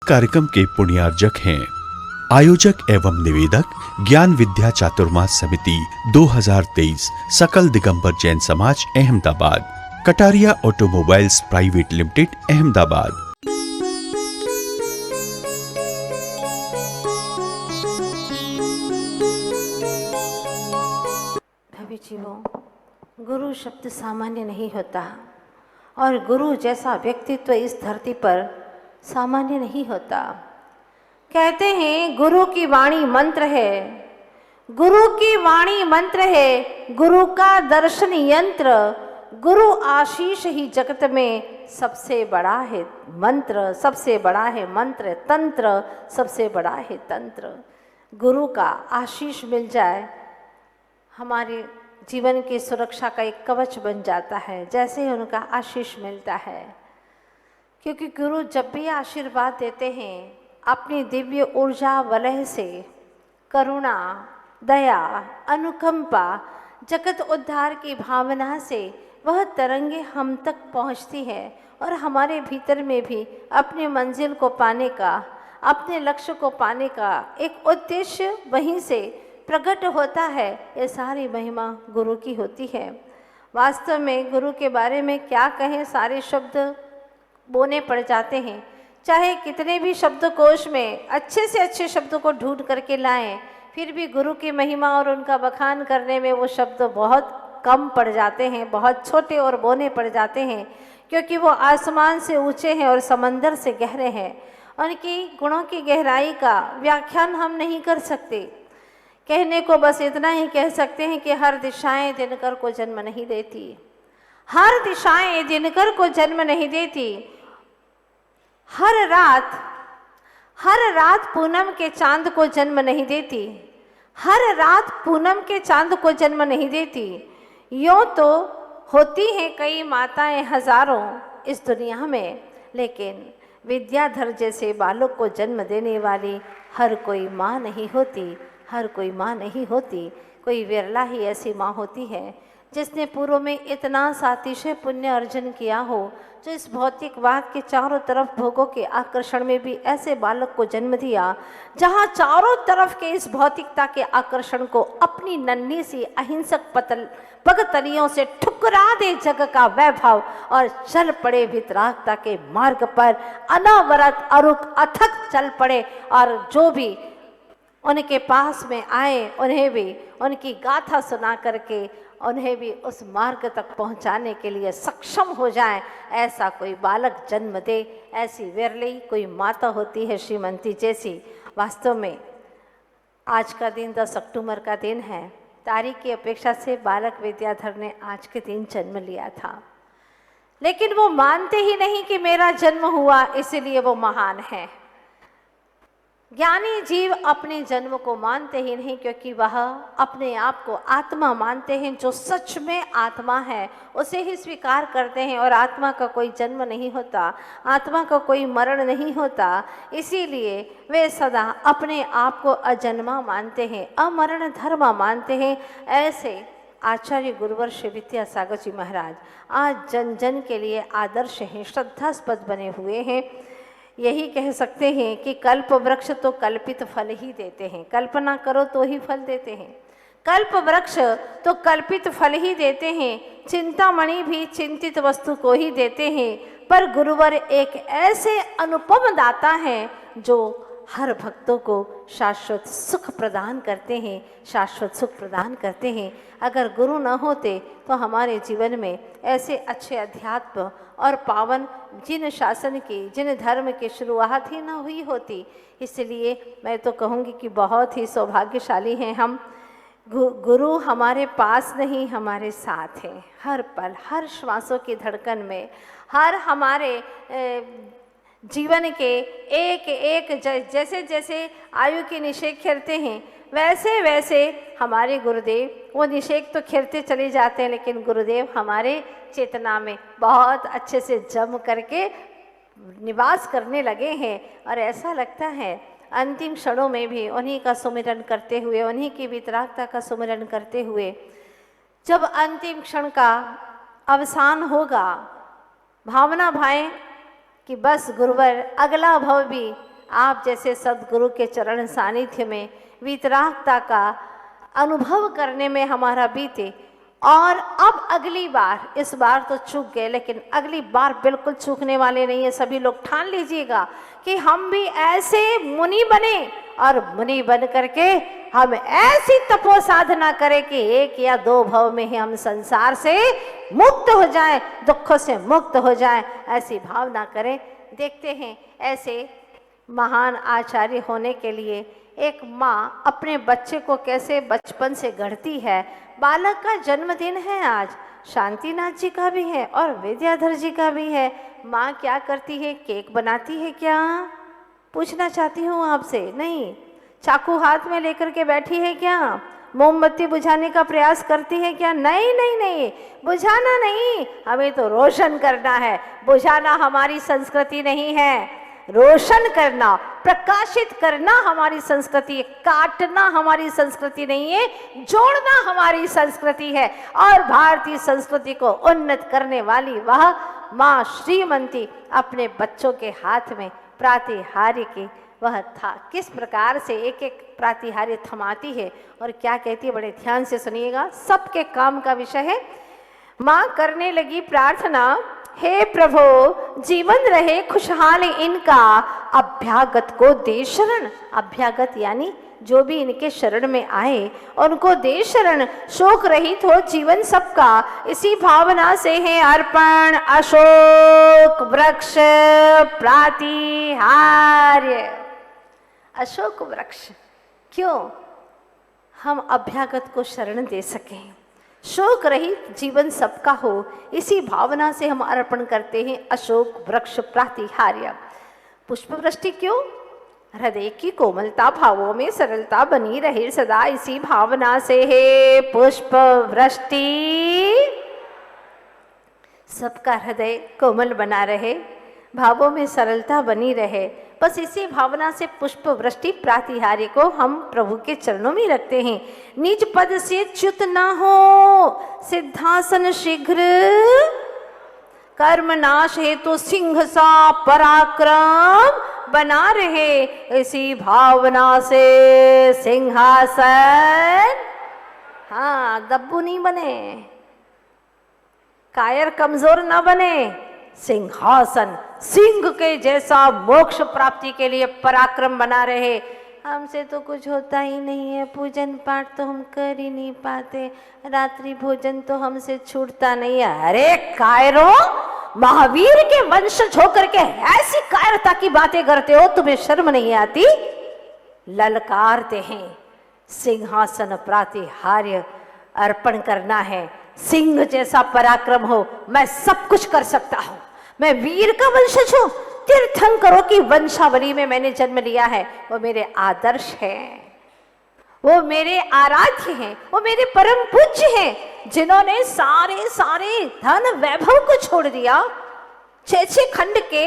कार्यक्रम के पुण्यार्जक हैं आयोजक एवं निवेदक ज्ञान विद्या चातुर्मास समिति 2023 सकल दिगंबर जैन समाज Ahmedabad, Kataria automobiles private limited Ahmedabad. गुरु शब्द सामान्य नहीं होता और गुरु जैसा व्यक्तित्व इस धरती पर सामान्य नहीं होता। कहते हैं गुरु की वाणी मंत्र है, गुरु की वाणी मंत्र है, गुरु का दर्शन यंत्र, गुरु आशीष ही जगत में सबसे बड़ा है मंत्र, सबसे बड़ा है मंत्र, तंत्र सबसे बड़ा है तंत्र। गुरु का आशीष मिल जाए हमारे जीवन की सुरक्षा का एक कवच बन जाता है, जैसे ही उनका आशीष मिलता है। क्योंकि गुरु जब भी आशीर्वाद देते हैं अपनी दिव्य ऊर्जा वलय से करुणा, दया, अनुकंपा, जगत उद्धार की भावना से वह तरंगे हम तक पहुंचती है और हमारे भीतर में भी अपने मंजिल को पाने का, अपने लक्ष्य को पाने का एक उद्देश्य वहीं से प्रकट होता है। ये सारी महिमा गुरु की होती है। वास्तव में गुरु के बारे में क्या कहें, सारे शब्द बोने पड़ जाते हैं। चाहे कितने भी शब्दकोश में अच्छे से अच्छे शब्दों को ढूंढ करके लाएं, फिर भी गुरु की महिमा और उनका बखान करने में वो शब्द बहुत कम पड़ जाते हैं, बहुत छोटे और बोने पड़ जाते हैं, क्योंकि वो आसमान से ऊंचे हैं और समंदर से गहरे हैं। उनकी गुणों की गहराई का व्याख्यान हम नहीं कर सकते। कहने को बस इतना ही कह सकते हैं कि हर दिशाएं दिनकर को जन्म नहीं देती, हर दिशाएं दिनकर को जन्म नहीं देती। हर रात पूनम के चांद को जन्म नहीं देती, हर रात पूनम के चांद को जन्म नहीं देती। यूँ तो होती हैं कई माताएं हजारों इस दुनिया में, लेकिन विद्याधर जैसे बालक को जन्म देने वाली हर कोई माँ नहीं होती, हर कोई माँ नहीं होती। कोई विरला ही ऐसी माँ होती है जिसने पूर्व में इतना सातिशय पुण्य अर्जन किया हो, जो इस भौतिकवाद के चारों तरफ भोगों के आकर्षण में भी ऐसे बालक को जन्म दिया, जहाँ चारों तरफ के इस भौतिकता के आकर्षण को अपनी नन्ही सी अहिंसक पगतलियों से ठुकरा दे जग का वैभव और चल पड़े वितरागता के मार्ग पर, अनावरत अरुक अथक चल पड़े। और जो भी उनके पास में आए उन्हें भी उनकी गाथा सुना करके उन्हें भी उस मार्ग तक पहुंचाने के लिए सक्षम हो जाए, ऐसा कोई बालक जन्म दे। ऐसी विरली कोई माता होती है श्रीमती जैसी। वास्तव में आज का दिन 10 अक्टूबर का दिन है। तारीख की अपेक्षा से बालक विद्याधर ने आज के दिन जन्म लिया था, लेकिन वो मानते ही नहीं कि मेरा जन्म हुआ इसलिए वो महान है। ज्ञानी जीव अपने जन्म को मानते ही नहीं, क्योंकि वह अपने आप को आत्मा मानते हैं। जो सच में आत्मा है उसे ही स्वीकार करते हैं, और आत्मा का कोई जन्म नहीं होता, आत्मा का कोई मरण नहीं होता। इसीलिए वे सदा अपने आप को अजन्मा मानते हैं, अमरण धर्म मानते हैं। ऐसे आचार्य गुरुवर श्री विद्यासागर जी महाराज आज जन जन के लिए आदर्श हैं, श्रद्धास्पद बने हुए हैं। यही कह सकते हैं कि कल्प वृक्ष तो कल्पित फल ही देते हैं, कल्पना करो तो ही फल देते हैं। कल्प वृक्ष तो कल्पित फल ही देते हैं, चिंतामणि भी चिंतित वस्तु को ही देते हैं। पर गुरुवर एक ऐसे अनुपम दाता हैं जो हर भक्तों को शाश्वत सुख प्रदान करते हैं, शाश्वत सुख प्रदान करते हैं। अगर गुरु न होते तो हमारे जीवन में ऐसे अच्छे अध्यात्म और पावन जिन शासन की, जिन धर्म की शुरुआत ही न हुई होती। इसलिए मैं तो कहूँगी कि बहुत ही सौभाग्यशाली हैं हम। गुरु हमारे पास नहीं, हमारे साथ हैं हर पल, हर श्वासों की धड़कन में, हर हमारे जीवन के एक एक जैसे जैसे आयु के निषेक खेलते हैं, वैसे वैसे हमारे गुरुदेव वो निषेक तो खेलते चले जाते हैं, लेकिन गुरुदेव हमारे चेतना में बहुत अच्छे से जम करके निवास करने लगे हैं। और ऐसा लगता है अंतिम क्षणों में भी उन्हीं का सुमिरन करते हुए, उन्हीं की वितरागता का सुमिरन करते हुए, जब अंतिम क्षण का अवसान होगा, भावना भाएं कि बस गुरुवर अगला भव भी आप जैसे सद्गुरु के चरण सानिध्य में वितरागता का अनुभव करने में हमारा बीते। और अब अगली बार, इस बार तो चूक गए लेकिन अगली बार बिल्कुल चूकने वाले नहीं है। सभी लोग ठान लीजिएगा कि हम भी ऐसे मुनि बने और मुनि बन करके हम ऐसी तपो साधना करें कि 1 या 2 भव में ही हम संसार से मुक्त हो जाएं, दुखों से मुक्त हो जाएं, ऐसी भावना करें। देखते हैं ऐसे महान आचार्य होने के लिए एक माँ अपने बच्चे को कैसे बचपन से गढ़ती है। बालक का जन्मदिन है आज, शांतिनाथ जी का भी है और विद्याधर जी का भी है। माँ क्या करती है? केक बनाती है क्या? पूछना चाहती हूँ आपसे। नहीं। चाकू हाथ में लेकर के बैठी है क्या? मोमबत्ती बुझाने का प्रयास करती है क्या? नहीं नहीं नहीं, बुझाना नहीं, हमें तो रोशन करना है। बुझाना हमारी संस्कृति नहीं है, रोशन करना, प्रकाशित करना हमारी संस्कृति है। काटना हमारी संस्कृति नहीं है, जोड़ना हमारी संस्कृति है। और भारतीय संस्कृति को उन्नत करने वाली वह माँ श्रीमती अपने बच्चों के हाथ में प्रातिहार्य की वह था, किस प्रकार से एक एक प्रातिहार्य थमाती है और क्या कहती है, बड़े ध्यान से सुनिएगा, सबके काम का विषय है। माँ करने लगी प्रार्थना, हे प्रभु जीवन रहे खुशहाल इनका, अभ्यागत को दे शरण। अभ्यागत यानी जो भी इनके शरण में आए उनको दे शरण। शोक रहित हो जीवन सबका, इसी भावना से है अर्पण अशोक वृक्ष प्रातिहार्य। अशोक वृक्ष, क्यों? हम अभ्यागत को शरण दे सकें, शोक रहित जीवन सबका हो, इसी भावना से हम अर्पण करते हैं अशोक वृक्ष प्रातिहार्य। पुष्प वृष्टि क्यों? हृदय की कोमलता भावों में सरलता बनी रहे सदा, इसी भावना से है पुष्प वृष्टि। सबका हृदय कोमल बना रहे, भावों में सरलता बनी रहे, बस इसी भावना से पुष्प वृष्टि प्रातिहार्य को हम प्रभु के चरणों में रखते हैं। निज पद से च्युत न हो सिद्धासन शीघ्र, कर्म नाश है तो सिंह सा पराक्रम बना रहे, इसी भावना से सिंहासन। हाँ, दब्बू नहीं बने, कायर कमजोर न बने, सिंहासन सिंह के जैसा मोक्ष प्राप्ति के लिए पराक्रम बना रहे। हमसे तो कुछ होता ही नहीं है, पूजन पाठ तो हम कर ही नहीं पाते, रात्रि भोजन तो हमसे छूटता नहीं है। अरे कायरों, महावीर के वंशज होकर के ऐसी कायरता की बातें करते हो, तुम्हें शर्म नहीं आती? ललकारते हैं, सिंहासन प्रातिहार्य अर्पण करना है। सिंह जैसा पराक्रम हो, मैं सब कुछ कर सकता हूं, मैं वीर का वंशज हूं, तीर्थंकरों की वंशावली में मैंने जन्म लिया है, वो मेरे आदर्श हैं, वो मेरे आराध्य हैं, वो मेरे परम पूज्य हैं, जिन्होंने सारे सारे धन वैभव को छोड़ दिया। 6 खंड के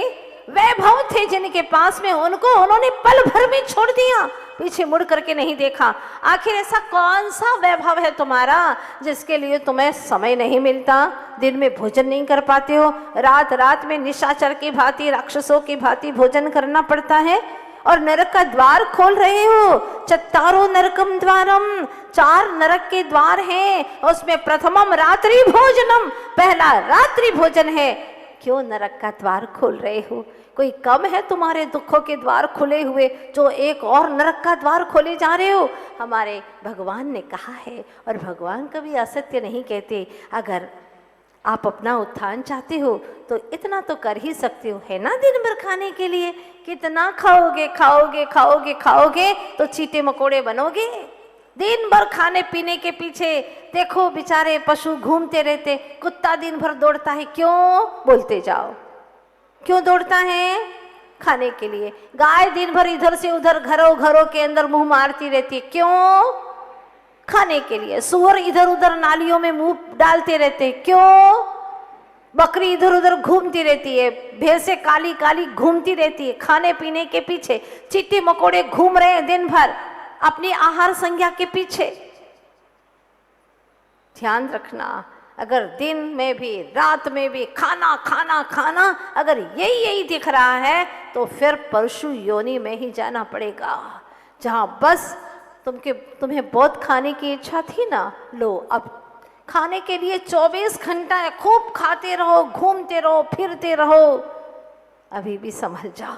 वैभव थे जिनके पास में, उनको उन्होंने पल भर में छोड़ दिया, पीछे मुड़ करके नहीं देखा। आखिर ऐसा कौन सा वैभव है तुम्हारा जिसके लिए तुम्हें समय नहीं मिलता? दिन में भोजन नहीं कर पाते हो, रात रात में निशाचर की भांति, राक्षसों की भांति भोजन करना पड़ता है, और नरक का द्वार खोल रहे हो। चत्तारो नरकम द्वारम, 4 नरक के द्वार हैं, उसमें प्रथमम रात्रि भोजनम, पहला रात्रि भोजन है। क्यों नरक का द्वार खोल रहे हो? कोई कम है तुम्हारे दुखों के द्वार खुले हुए जो एक और नरक का द्वार खोले जा रहे हो? हमारे भगवान ने कहा है, और भगवान कभी असत्य नहीं कहते। अगर आप अपना उत्थान चाहते हो तो इतना तो कर ही सकते हो, है ना? दिन भर खाने के लिए कितना खाओगे खाओगे खाओगे खाओगे तो चीटे मकोड़े बनोगे। दिन भर खाने पीने के पीछे देखो बेचारे पशु घूमते रहते, कुत्ता दिन भर दौड़ता है, क्यों? बोलते जाओ, क्यों दौड़ता है? खाने के लिए। गाय दिन भर इधर से उधर घरों घरों के अंदर मुंह मारती रहती है, क्यों? खाने के लिए। सुअर इधर उधर नालियों में मुंह डालते रहते हैं, क्यों? बकरी इधर उधर घूमती रहती है, भैंसे काली काली घूमती रहती है, खाने पीने के पीछे। चींटी मकोड़े घूम रहे हैं दिन भर अपनी आहार संज्ञा के पीछे। ध्यान रखना, अगर दिन में भी रात में भी खाना खाना खाना, अगर यही दिख रहा है तो फिर परशु योनि में ही जाना पड़ेगा, जहाँ बस तुम्हें बहुत खाने की इच्छा थी ना, लो अब खाने के लिए 24 घंटा है, खूब खाते रहो, घूमते रहो, फिरते रहो। अभी भी संभल जाओ,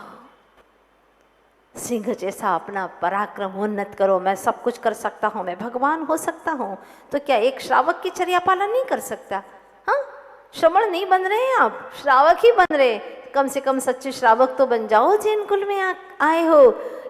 सिंह जैसा अपना पराक्रम उन्नत करो। मैं सब कुछ कर सकता हूँ, मैं भगवान हो सकता हूँ, तो क्या एक श्रावक की चर्या पालन नहीं कर सकता? हाँ, श्रमण नहीं बन रहे हैं आप, श्रावक ही बन रहे। कम से कम सच्चे श्रावक तो बन जाओ, जिन कुल में आए हो,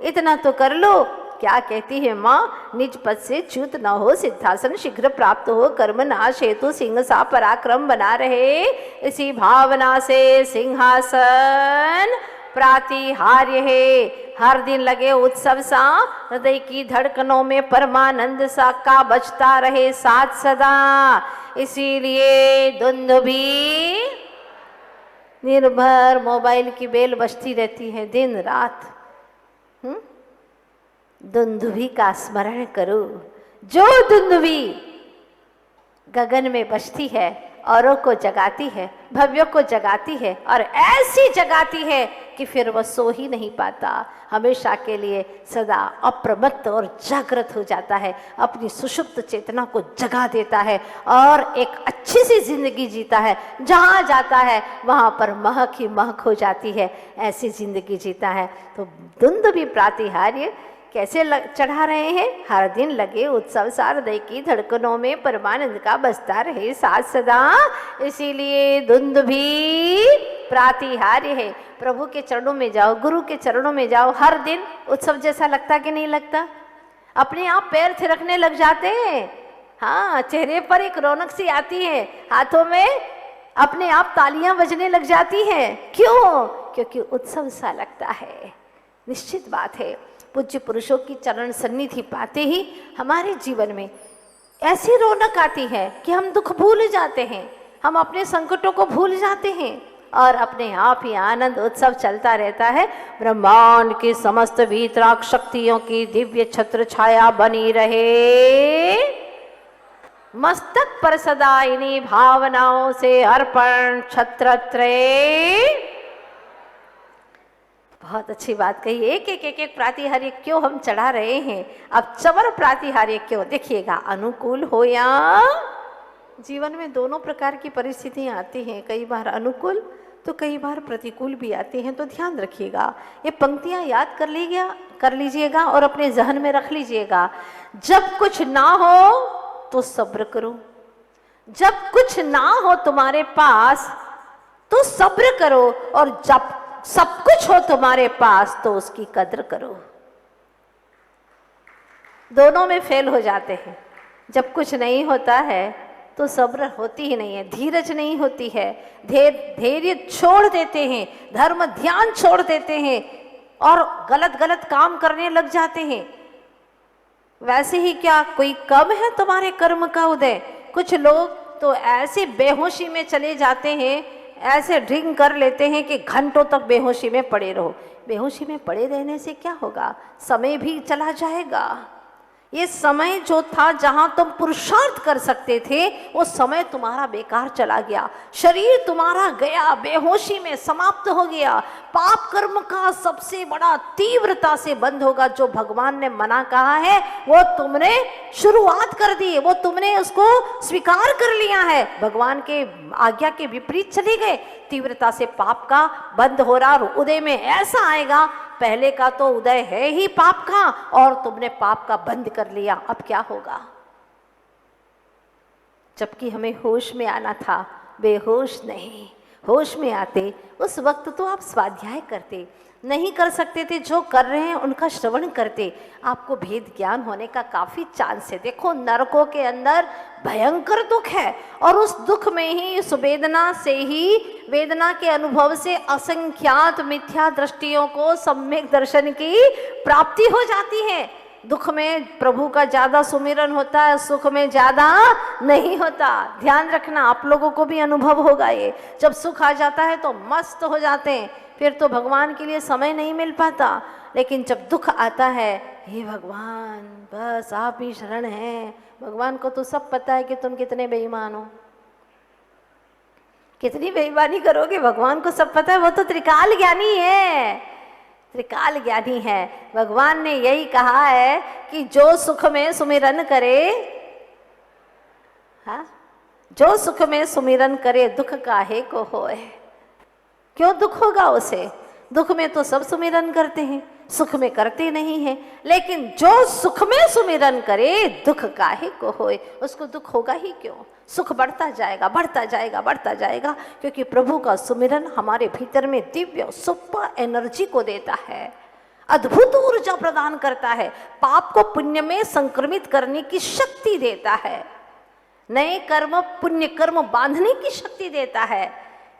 इतना तो कर लो। क्या कहती है माँ, निज पद से च्युत न हो, सिद्धासन शीघ्र प्राप्त हो, कर्म नाश हेतु सिंह सा पराक्रम बना रहे। इसी भावना से सिंहासन प्रातिहार्य है, हर दिन लगे उत्सव सा, हृदय की धड़कनों में परमानंद सा का बजता रहे साथ सदा। इसीलिए दुंदुभी निर्भर मोबाइल की बेल बजती रहती है दिन रात। दुंदुभी का स्मरण करो, जो दुंदुभी गगन में बजती है, औरों को जगाती है, भव्यों को जगाती है, और ऐसी जगाती है कि फिर वह सो ही नहीं पाता, हमेशा के लिए सदा अप्रमत्त और जागृत हो जाता है, अपनी सुषुप्त चेतना को जगा देता है और एक अच्छी सी जिंदगी जीता है। जहाँ जाता है वहाँ पर महक ही महक हो जाती है, ऐसी जिंदगी जीता है। तो दुंदुभी प्रातिहार्य कैसे चढ़ा रहे हैं, हर दिन लगे उत्सव सा, हृदय की धड़कनों में परमानंद का बसता रहे साथ सदा। इसीलिए दुंदुभी प्रातिहार्य है। प्रभु के चरणों में जाओ, गुरु के चरणों में जाओ, हर दिन उत्सव जैसा लगता कि नहीं लगता? अपने आप पैर थिरकने लग जाते हैं। हाँ, चेहरे पर एक रौनक सी आती है, हाथों में अपने आप तालियां बजने लग जाती हैं। क्यों? क्योंकि उत्सव सा लगता है। निश्चित बात है, पूज्य पुरुषों की चरण सन्निधि पाते ही हमारे जीवन में ऐसी रौनक आती है कि हम दुख भूल जाते हैं, हम अपने संकटों को भूल जाते हैं और अपने आप ही आनंद उत्सव चलता रहता है। ब्रह्मांड की समस्त वीतराग शक्तियों की दिव्य छत्र छाया बनी रहे, मस्तक पर सदा इन्हीं भावनाओं से अर्पण छत्रत्रय। बहुत अच्छी बात कही। एक प्रातिहार्य क्यों हम चढ़ा रहे हैं? अब चवर प्रातिहार्य क्यों? देखिएगा, अनुकूल हो या जीवन में दोनों प्रकार की परिस्थितियां आती हैं, कई बार अनुकूल तो कई बार प्रतिकूल भी आती हैं। तो ध्यान रखिएगा, ये पंक्तियां याद कर लीजिएगा और अपने जहन में रख लीजिएगा। जब कुछ ना हो तो सब्र करो, जब कुछ ना हो तुम्हारे पास तो सब्र करो, और जब सब कुछ हो तुम्हारे पास तो उसकी कद्र करो। दोनों में फेल हो जाते हैं। जब कुछ नहीं होता है तो सब्र होती ही नहीं है, धीरज नहीं होती है, धैर्य छोड़ देते हैं, धर्म ध्यान छोड़ देते हैं और गलत गलत काम करने लग जाते हैं। वैसे ही क्या कोई कम है तुम्हारे कर्म का उदय? कुछ लोग तो ऐसे बेहोशी में चले जाते हैं, ऐसे ड्रिंक कर लेते हैं कि घंटों तक बेहोशी में पड़े रहो। बेहोशी में पड़े रहने से क्या होगा? समय भी चला जाएगा। ये समय जो था जहां तुम पुरुषार्थ कर सकते थे, वो समय तुम्हारा बेकार चला गया, शरीर तुम्हारा गया, बेहोशी में समाप्त हो गया। पाप कर्म का सबसे बड़ा तीव्रता से बंद होगा। जो भगवान ने मना कहा है वो तुमने शुरुआत कर दी, वो तुमने उसको स्वीकार कर लिया है, भगवान के आज्ञा के विपरीत चले गए। तीव्रता से पाप का बंद हो रहा, और उदय में ऐसा आएगा, पहले का तो उदय है ही पाप का और तुमने पाप का बंद कर लिया। अब क्या होगा? जबकि हमें होश में आना था, बेहोश नहीं, होश में आते उस वक्त तो आप स्वाध्याय करते, नहीं कर सकते थे जो कर रहे हैं उनका श्रवण करते, आपको भेद ज्ञान होने का काफी चांस है। देखो, नरकों के अंदर भयंकर दुख है और उस दुख में ही, इस वेदना से ही, वेदना के अनुभव से असंख्यात मिथ्या दृष्टियों को सम्यक दर्शन की प्राप्ति हो जाती है। दुख में प्रभु का ज्यादा सुमिरन होता है, सुख में ज्यादा नहीं होता। ध्यान रखना, आप लोगों को भी अनुभव होगा ये। जब सुख आ जाता है तो मस्त हो जाते हैं, फिर तो भगवान के लिए समय नहीं मिल पाता। लेकिन जब दुख आता है, हे भगवान बस आप ही शरण हैं। भगवान को तो सब पता है कि तुम कितने बेईमान हो, कितनी बेईमानी करोगे, भगवान को सब पता है। वो तो त्रिकाल ज्ञानी है, त्रिकाल ज्ञानी है। भगवान ने यही कहा है कि जो सुख में सुमिरन करे, हाँ, जो सुख में सुमिरन करे दुख काहे को होए। क्यों दुख होगा उसे? दुख में तो सब सुमिरन करते हैं, सुख में करते नहीं है। लेकिन जो सुख में सुमिरन करे दुख काहे को होए, उसको दुख होगा ही क्यों? सुख बढ़ता जाएगा, बढ़ता जाएगा, बढ़ता जाएगा, क्योंकि प्रभु का सुमिरन हमारे भीतर में दिव्य सुपर एनर्जी को देता है, अद्भुत ऊर्जा प्रदान करता है, पाप को पुण्य में संक्रमित करने की शक्ति देता है, नए कर्म पुण्य कर्म बांधने की शक्ति देता है।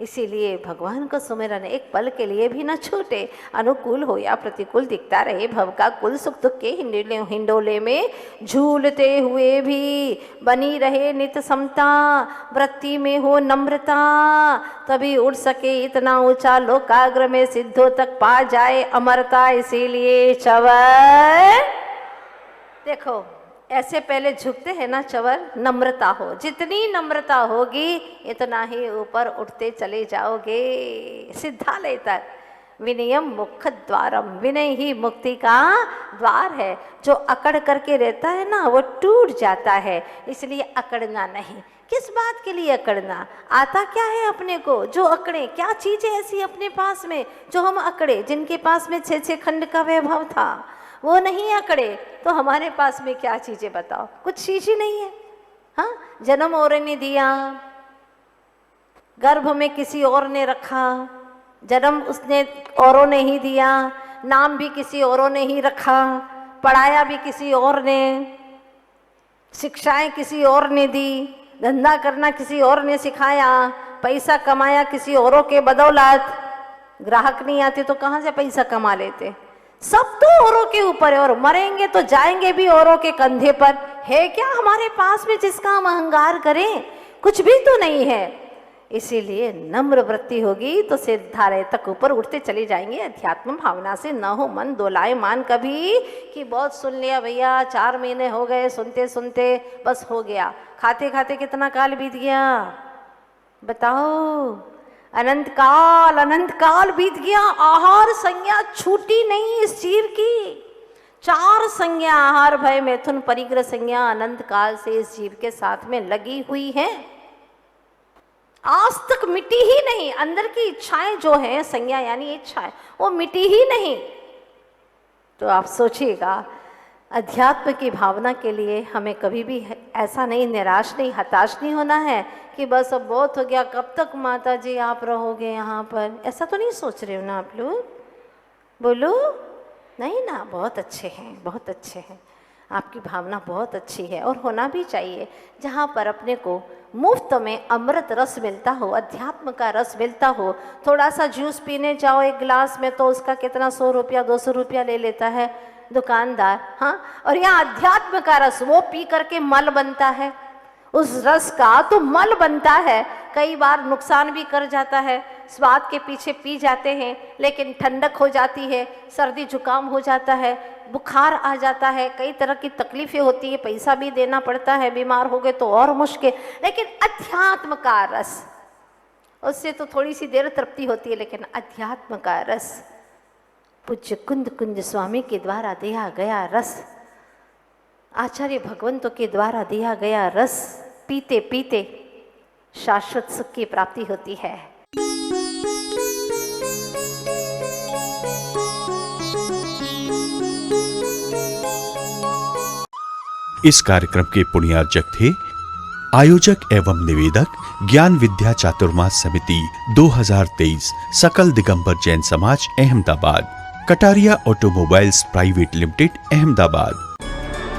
इसीलिए भगवान का सुमिरन एक पल के लिए भी न छूटे, अनुकूल हो या प्रतिकूल दिखता रहे भव का कुल सुख दुख के हिंडोले में झूलते हुए भी बनी रहे नित समता, वृत्ति में हो नम्रता, तभी उड़ सके इतना ऊंचा लोकाग्र में सिद्धों तक पा जाए अमरता। इसीलिए चवर देखो ऐसे पहले झुकते हैं ना चवर, नम्रता हो, जितनी नम्रता होगी इतना ही ऊपर उठते चले जाओगे सिद्धालय तक। विनयम मुख द्वारम, विनय ही मुक्ति का द्वार है। जो अकड़ करके रहता है ना वो टूट जाता है, इसलिए अकड़ना नहीं। किस बात के लिए अकड़ना? आता क्या है अपने को? जो अकड़े, क्या चीज़ है ऐसी अपने पास में जो हम अकड़े? जिनके पास में 6 खंड का वैभव था वो नहीं अकड़े, तो हमारे पास में क्या चीज़ें बताओ? कुछ चीज़ ही नहीं है। हाँ, जन्म और ने दिया, गर्भ में किसी और ने रखा, जन्म उसने औरों ने ही दिया, नाम भी किसी औरों ने ही रखा, पढ़ाया भी किसी और ने, शिक्षाएं किसी और ने दी, धंधा करना किसी और ने सिखाया, पैसा कमाया किसी औरों के बदौलत। ग्राहक नहीं आते तो कहाँ से पैसा कमा लेते? सब तो औरों के ऊपर है, और मरेंगे तो जाएंगे भी औरों के कंधे पर। है क्या हमारे पास में जिसका हम अहंकार करें? कुछ भी तो नहीं है। इसीलिए नम्र वृत्ति होगी तो सिद्धालय तक ऊपर उठते चले जाएंगे। अध्यात्म भावना से न हो मन दोलाए मान कभी कि बहुत सुन लिया भैया, 4 महीने हो गए सुनते सुनते, बस हो गया। खाते खाते कितना काल बीत गया बताओ? अनंत काल बीत गया, आहार संज्ञा छूटी नहीं इस जीव की। 4 संज्ञा आहार भय मैथुन परिग्रह संज्ञा अनंत काल से इस जीव के साथ में लगी हुई है, आज तक मिटी ही नहीं। अंदर की इच्छाएं जो है, संज्ञा यानी इच्छाएं, वो मिटी ही नहीं। तो आप सोचिएगा, अध्यात्म की भावना के लिए हमें कभी भी ऐसा नहीं, निराश नहीं, हताश नहीं होना है कि बस अब बहुत हो गया, कब तक माता जी आप रहोगे यहाँ पर? ऐसा तो नहीं सोच रहे हो ना आप लोग? बोलो नहीं ना? बहुत अच्छे हैं, बहुत अच्छे हैं, आपकी भावना बहुत अच्छी है और होना भी चाहिए। जहाँ पर अपने को मुफ्त में अमृत रस मिलता हो, अध्यात्म का रस मिलता हो, थोड़ा सा जूस पीने जाओ एक गिलास में तो उसका कितना 100 रुपया 200 रुपया ले लेता है दुकानदार। हाँ, और यहाँ अध्यात्म का रस वो पी करके मल बनता है, उस रस का तो मल बनता है, कई बार नुकसान भी कर जाता है। स्वाद के पीछे पी जाते हैं लेकिन ठंडक हो जाती है, सर्दी जुकाम हो जाता है, बुखार आ जाता है, कई तरह की तकलीफें होती है, पैसा भी देना पड़ता है, बीमार हो गए तो और मुश्किल। लेकिन अध्यात्म का रस, उससे तो थोड़ी सी देर तृप्ति होती है, लेकिन अध्यात्म का रस, पूज्य कुंद स्वामी के द्वारा दिया गया रस, आचार्य भगवंतों के द्वारा दिया गया रस पीते पीते शाश्वत सुख की प्राप्ति होती है। इस कार्यक्रम के पुण्यार्जक थे आयोजक एवं निवेदक ज्ञान विद्या चातुर्मास समिति 2023 सकल दिगंबर जैन समाज Ahmedabad, Kataria automobiles private limited Ahmedabad.